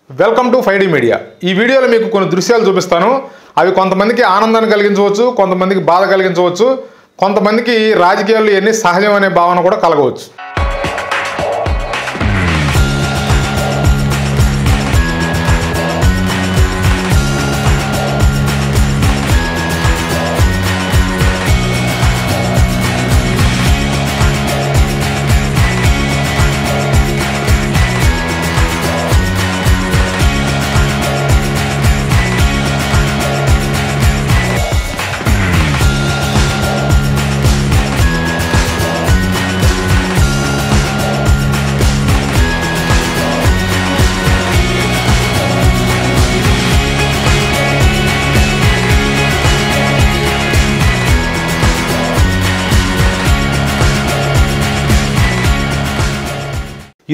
Welcome to 5D media. ఈ వీడియోలో మీకు కొన్ని దృశ్యాలు చూపిస్తాను. అవి కొంతమందికి ఆనందాన్ని కలిగించవచ్చు, కొంతమందికి బాధ కలిగించవచ్చు, కొంతమందికి రాజకీయాల్లో ఎన్ని సహజం అనే భావన కూడా కలగవచ్చు.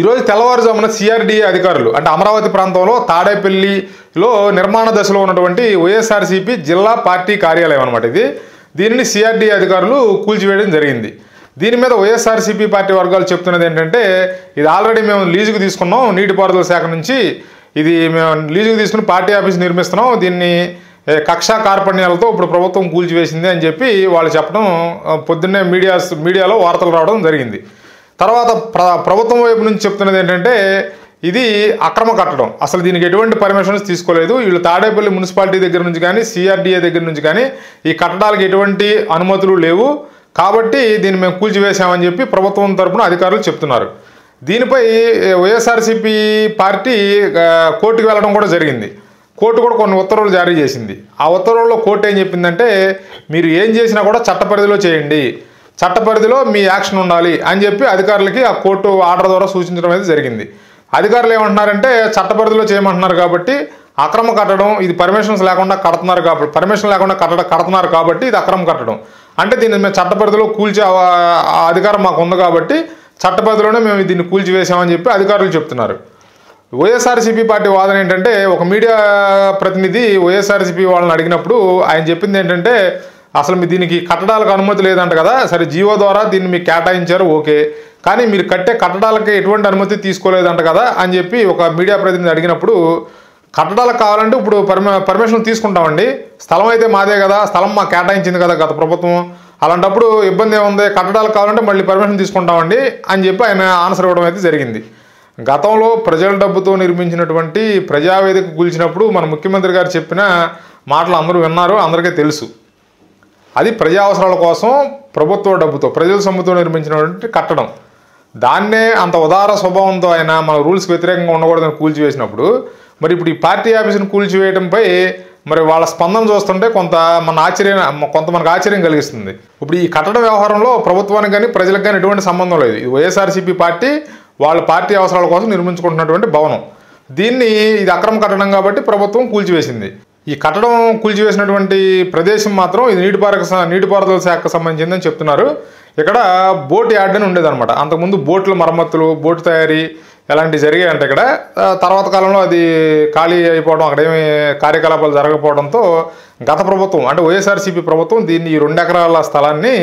ఈరోజు తెల్లవారుజామున సిఆర్డీఏ అధికారులు అంటే అమరావతి ప్రాంతంలో తాడేపల్లిలో నిర్మాణ దశలో ఉన్నటువంటి వైఎస్ఆర్సీపీ జిల్లా పార్టీ కార్యాలయం అనమాట ఇది. దీనిని సిఆర్డీఏ అధికారులు కూల్చివేయడం జరిగింది. దీని మీద వైఎస్ఆర్సీపీ పార్టీ వర్గాలు చెప్తున్నది ఏంటంటే, ఇది ఆల్రెడీ మేము లీజుకు తీసుకున్నాం, నీటిపారుదల శాఖ నుంచి ఇది మేము లీజుకు తీసుకుని పార్టీ ఆఫీస్ నిర్మిస్తున్నాం, దీన్ని కక్షా కార్పణ్యాలతో ఇప్పుడు ప్రభుత్వం కూల్చివేసింది అని చెప్పి వాళ్ళు చెప్పడం పొద్దున్నే మీడియాలో వార్తలు రావడం జరిగింది. తర్వాత ప్రభుత్వం వైపు నుంచి చెప్తున్నది ఏంటంటే, ఇది అక్రమ కట్టడం, అసలు దీనికి ఎటువంటి పర్మిషన్స్ తీసుకోలేదు, వీళ్ళు తాడేపల్లి మున్సిపాలిటీ దగ్గర నుంచి కానీ సిఆర్డీఏ దగ్గర నుంచి కానీ ఈ కట్టడాలకు ఎటువంటి అనుమతులు లేవు, కాబట్టి దీన్ని మేము కూల్చివేశామని చెప్పి ప్రభుత్వం తరపున అధికారులు చెప్తున్నారు. దీనిపై వైఎస్ఆర్సీపీ పార్టీ కోర్టుకు వెళ్ళడం కూడా జరిగింది. కోర్టు కూడా కొన్ని ఉత్తర్వులు జారీ చేసింది. ఆ ఉత్తర్వుల్లో కోర్టు ఏం చెప్పిందంటే, మీరు ఏం చేసినా కూడా చట్ట పరిధిలో చేయండి, చట్ట పరిధిలో మీ యాక్షన్ ఉండాలి అని చెప్పి అధికారులకి ఆ కోర్టు ఆర్డర్ ద్వారా సూచించడం అనేది జరిగింది. అధికారులు ఏమంటున్నారంటే, చట్ట పరిధిలో చేయమంటున్నారు కాబట్టి అక్రమ కట్టడం, ఇది పర్మిషన్స్ లేకుండా కడుతున్నారు కాబట్టి, పర్మిషన్ లేకుండా కడుతున్నారు కాబట్టి ఇది అక్రమ కట్టడం, అంటే దీన్ని మేము చట్ట పరిధిలో కూల్చే అధికారం మాకు ఉంది కాబట్టి చట్ట పరిధిలోనే మేము దీన్ని కూల్చివేసామని చెప్పి అధికారులు చెప్తున్నారు. వైఎస్ఆర్సీపీ పార్టీ వాదన ఏంటంటే, ఒక మీడియా ప్రతినిధి వైఎస్ఆర్సీపీ వాళ్ళని అడిగినప్పుడు ఆయన చెప్పింది ఏంటంటే, అసలు మీ దీనికి కట్టడాలకు అనుమతి లేదంట కదా, సరే జీవో ద్వారా దీన్ని మీకు కేటాయించారు ఓకే, కానీ మీరు కట్టే కట్టడాలకి ఎటువంటి అనుమతి తీసుకోలేదంట కదా అని చెప్పి ఒక మీడియా ప్రతినిధి అడిగినప్పుడు, కట్టడాలకు కావాలంటే ఇప్పుడు పర్మిషన్ తీసుకుంటామండి, స్థలం అయితే మాదే కదా, స్థలం మాకు కేటాయించింది కదా గత ప్రభుత్వం, అలాంటప్పుడు ఇబ్బంది ఏముంది, కట్టడాలకు కావాలంటే మళ్ళీ పర్మిషన్ తీసుకుంటామండి అని చెప్పి ఆయన ఆన్సర్ ఇవ్వడం అయితే జరిగింది. గతంలో ప్రజల డబ్బుతో నిర్మించినటువంటి ప్రజావేదిక కూల్చినప్పుడు మన ముఖ్యమంత్రి గారు చెప్పిన మాటలు అందరూ విన్నారు, అందరికీ తెలుసు. అది ప్రజా అవసరాల కోసం ప్రభుత్వ డబ్బుతో ప్రజల సొమ్ముతో నిర్మించినటువంటి కట్టడం, దాన్నే అంత ఉదార స్వభావంతో ఆయన మన రూల్స్కి వ్యతిరేకంగా ఉండకూడదని కూల్చివేసినప్పుడు, మరి ఇప్పుడు ఈ పార్టీ ఆఫీసును కూల్చివేయడంపై మరి వాళ్ళ స్పందన చూస్తుంటే కొంతమందికి ఆశ్చర్యం కలిగిస్తుంది. ఇప్పుడు ఈ కట్టడ వ్యవహారంలో ప్రభుత్వానికి కానీ ప్రజలకు కానీ ఎటువంటి సంబంధం లేదు. ఇది వైఎస్ఆర్సీపీ పార్టీ వాళ్ళ పార్టీ అవసరాల కోసం నిర్మించుకుంటున్నటువంటి భవనం, దీన్ని ఇది అక్రమ కట్టడం కాబట్టి ప్రభుత్వం కూల్చివేసింది. ఈ కట్టడం కూల్చివేసినటువంటి ప్రదేశం మాత్రం ఇది నీటిపారుదల శాఖకు సంబంధించిందని చెప్తున్నారు. ఇక్కడ బోట్ యార్డ్ అని ఉండేదన్నమాట. అంతకుముందు బోట్ల మరమ్మతులు, బోటు తయారీ ఇలాంటివి జరిగాయంటే ఇక్కడ తర్వాత కాలంలో అది ఖాళీ అయిపోవడం, అక్కడేమి కార్యకలాపాలు జరగకపోవడంతో గత ప్రభుత్వం అంటే వైఎస్ఆర్సీపీ ప్రభుత్వం దీన్ని 2 ఎకరాల స్థలాన్ని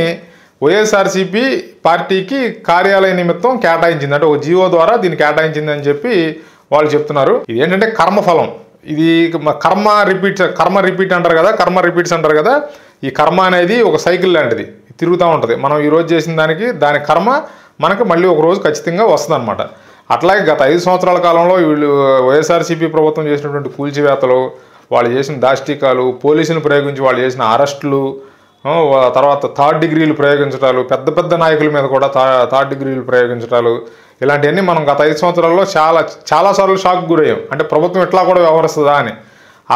వైఎస్ఆర్సీపీ పార్టీకి కార్యాలయ నిమిత్తం కేటాయించింది, అంటే ఒక జీవో ద్వారా దీన్ని కేటాయించింది అని చెప్పి వాళ్ళు చెప్తున్నారు. ఇది ఏంటంటే కర్మఫలం, ఇది కర్మ రిపీట్ అంటారు కదా, కర్మ రిపీట్స్ అంటారు కదా, ఈ కర్మ అనేది ఒక సైకిల్ లాంటిది, తిరుగుతూ ఉంటుంది. మనం ఈరోజు చేసిన దాని కర్మ మనకి మళ్ళీ ఒక రోజు ఖచ్చితంగా వస్తుంది అనమాట. అట్లాగే గత 5 సంవత్సరాల కాలంలో వీళ్ళు వైఎస్ఆర్సీపీ ప్రభుత్వం చేసినటువంటి కూల్చివేతలు, వాళ్ళు చేసిన దాష్టికాలు, పోలీసులను ప్రయోగించి వాళ్ళు చేసిన అరెస్టులు, తర్వాత థర్డ్ డిగ్రీలు ప్రయోగించడాలు, పెద్ద నాయకుల మీద కూడా థర్డ్ డిగ్రీలు ప్రయోగించడాలు, ఇలాంటివన్నీ మనం గత 5 సంవత్సరాల్లో చాలాసార్లు షాక్ గురయ్యాం. అంటే ప్రభుత్వం ఇట్లా కూడా వ్యవహరిస్తుందా అని.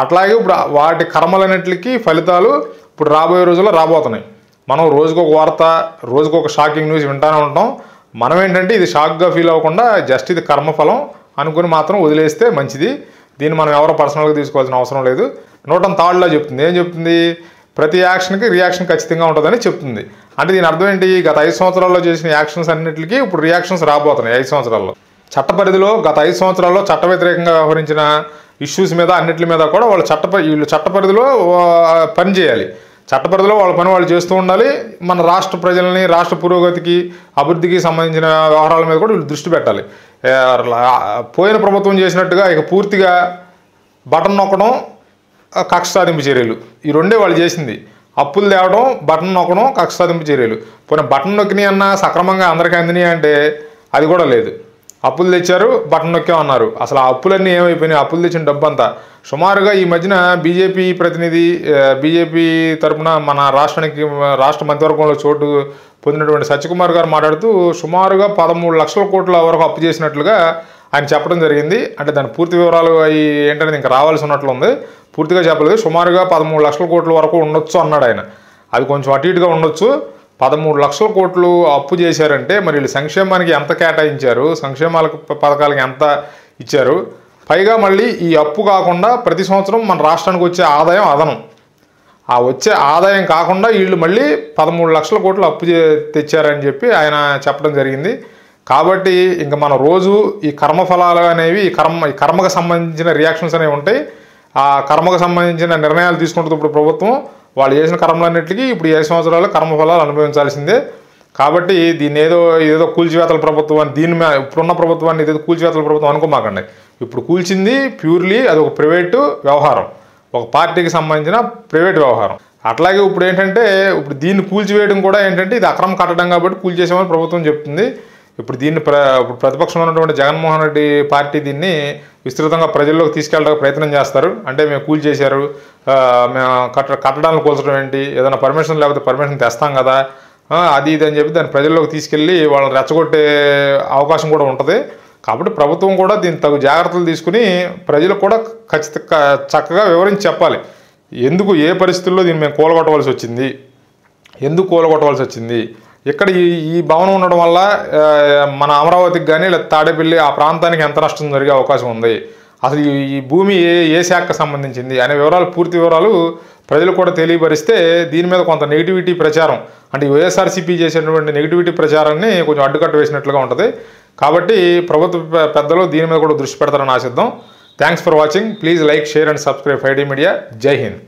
అట్లాగే ఇప్పుడు వాటి కర్మలన్నింటికి ఫలితాలు ఇప్పుడు రాబోయే రోజుల్లో రాబోతున్నాయి. మనం రోజుకొక వార్త, రోజుకొక షాకింగ్ న్యూస్ వింటూనే ఉంటాం. మనం ఏంటంటే ఇది షాక్గా ఫీల్ అవ్వకుండా జస్ట్ ఇది కర్మఫలం అనుకుని మాత్రం వదిలేస్తే మంచిది. దీన్ని మనం ఎవరో పర్సనల్గా తీసుకోవాల్సిన అవసరం లేదు. 103లో చెప్తుంది, ఏం చెప్తుంది, ప్రతి యాక్షన్కి రియాక్షన్ ఖచ్చితంగా ఉంటుందని చెప్తుంది. అంటే దీని అర్థం ఏంటి, గత 5 సంవత్సరాల్లో చేసిన యాక్షన్స్ అన్నింటికి ఇప్పుడు రియాక్షన్స్ రాబోతున్నాయి 5 సంవత్సరాల్లో. చట్ట పరిధిలో గత 5 సంవత్సరాల్లో చట్ట వ్యతిరేకంగా వ్యవహరించిన ఇష్యూస్ మీద అన్నింటి మీద కూడా వాళ్ళు చట్ట పరిధిలో పనిచేయాలి. చట్టపరిధిలో వాళ్ళ పని వాళ్ళు చేస్తూ ఉండాలి. మన రాష్ట్ర ప్రజలని, రాష్ట్ర పురోగతికి, అభివృద్ధికి సంబంధించిన వ్యవహారాల మీద కూడా వీళ్ళు దృష్టి పెట్టాలి. పోయిన ప్రభుత్వం చేసినట్టుగా ఇక పూర్తిగా బటన్ నొక్కడం, కక్ష సాధింపు చర్యలు, ఈ రెండే వాళ్ళు చేసింది. అప్పులు తేవడం, బటన్ నొక్కడం, కక్ష సాధింపు చర్యలు. పోయిన బటన్ నొక్కినాయి అన్నా సక్రమంగా అందరికీ అందినాయి అంటే అది కూడా లేదు. అప్పులు తెచ్చారు, బటన్ నొక్కామన్నారు. అసలు ఆ అప్పులన్నీ ఏమైపోయినాయి? అప్పులు తెచ్చిన డబ్బు అంతా సుమారుగా ఈ మధ్యన బీజేపీ ప్రతినిధి, బీజేపీ తరఫున మన రాష్ట్ర మంత్రివర్గంలో చోటు పొందినటువంటి సత్యకుమార్ గారు మాట్లాడుతూ సుమారుగా 13 లక్షల కోట్ల వరకు అప్పు చేసినట్లుగా ఆయన చెప్పడం జరిగింది. అంటే దాని పూర్తి వివరాలు అవి ఏంటనేది ఇంకా రావాల్సి ఉన్నట్లు ఉంది. పూర్తిగా చెప్పలేదు. సుమారుగా 13 లక్షల కోట్ల వరకు ఉండొచ్చు అన్నాడు ఆయన. అది కొంచెం అటు ఇటుగా ఉండొచ్చు. 13 లక్షల కోట్లు అప్పు చేశారంటే మరి వీళ్ళు సంక్షేమానికి ఎంత కేటాయించారు, పథకాలకి ఎంత ఇచ్చారు, పైగా మళ్ళీ ఈ అప్పు కాకుండా ప్రతి సంవత్సరం మన రాష్ట్రానికి వచ్చే ఆదాయం అదనం, ఆ వచ్చే ఆదాయం కాకుండా వీళ్ళు మళ్ళీ 13 లక్షల కోట్లు అప్పు తెచ్చారని చెప్పి ఆయన చెప్పడం జరిగింది. కాబట్టి ఇంకా మన రోజు ఈ కర్మఫలాలు అనేవి ఈ కర్మకు సంబంధించిన రియాక్షన్స్ అనేవి ఉంటాయి. ఆ కర్మకు సంబంధించిన నిర్ణయాలు తీసుకుంటుంది ఇప్పుడు ప్రభుత్వం. వాళ్ళు చేసిన కర్మలన్నింటికి ఇప్పుడు 7 సంవత్సరాలు కర్మఫలాలు అనుభవించాల్సిందే. కాబట్టి దీన్ని ఏదో కూల్చివేతల ప్రభుత్వం అని, ఇప్పుడున్న ప్రభుత్వాన్ని ఇదేదో కూల్చివేతల ప్రభుత్వం అనుకోమాకండి. ఇప్పుడు కూల్చింది ప్యూర్లీ అది ఒక ప్రైవేటు వ్యవహారం, ఒక పార్టీకి సంబంధించిన ప్రైవేట్ వ్యవహారం. అట్లాగే ఇప్పుడు ఏంటంటే ఇప్పుడు దీన్ని కూల్చివేయడం కూడా ఏంటంటే ఇది అక్రమ కట్టడం కాబట్టి కూల్చేసామని ప్రభుత్వం చెప్తుంది. ఇప్పుడు దీన్ని ప్రతిపక్షంలో ఉన్నటువంటి జగన్మోహన్ రెడ్డి పార్టీ దీన్ని విస్తృతంగా ప్రజల్లోకి తీసుకెళ్ళడానికి ప్రయత్నం చేస్తారు. అంటే మేము కూల్చేశారు, మేము కట్టడాలను కూల్చడం ఏంటి, ఏదైనా పర్మిషన్ లేకపోతే పర్మిషన్ తెస్తాం కదా, అది ఇది అని చెప్పి దాన్ని ప్రజల్లోకి తీసుకెళ్ళి వాళ్ళని రెచ్చగొట్టే అవకాశం కూడా ఉంటుంది. కాబట్టి ప్రభుత్వం కూడా దీన్ని తగు జాగ్రత్తలు తీసుకుని ప్రజలకు కూడా చక్కగా వివరించి చెప్పాలి. ఎందుకు, ఏ పరిస్థితుల్లో దీన్ని మేము కూలగొట్టవలసి వచ్చింది, ఎందుకు కూలగొట్టవలసి వచ్చింది, ఇక్కడ ఈ భవనం ఉండడం వల్ల మన అమరావతికి కానీ లేదా తాడేపల్లి ఆ ప్రాంతానికి ఎంత నష్టం జరిగే అవకాశం ఉంది, అసలు ఈ భూమి ఏ శాఖకు సంబంధించింది అనే వివరాలు, పూర్తి వివరాలు ప్రజలు కూడా తెలియపరిస్తే దీని మీద కొంత నెగిటివిటీ ప్రచారం, అంటే వైఎస్ఆర్సీపీ చేసేటువంటి నెగిటివిటీ ప్రచారాన్ని కొంచెం అడ్డుకట్ట వేసినట్లుగా ఉంటుంది. కాబట్టి ప్రభుత్వ పెద్దలు దీని మీద కూడా దృష్టి పెడతారని ఆశిద్దాం. Thanks for watching. Please like, share and subscribe 5D media. జై హింద్.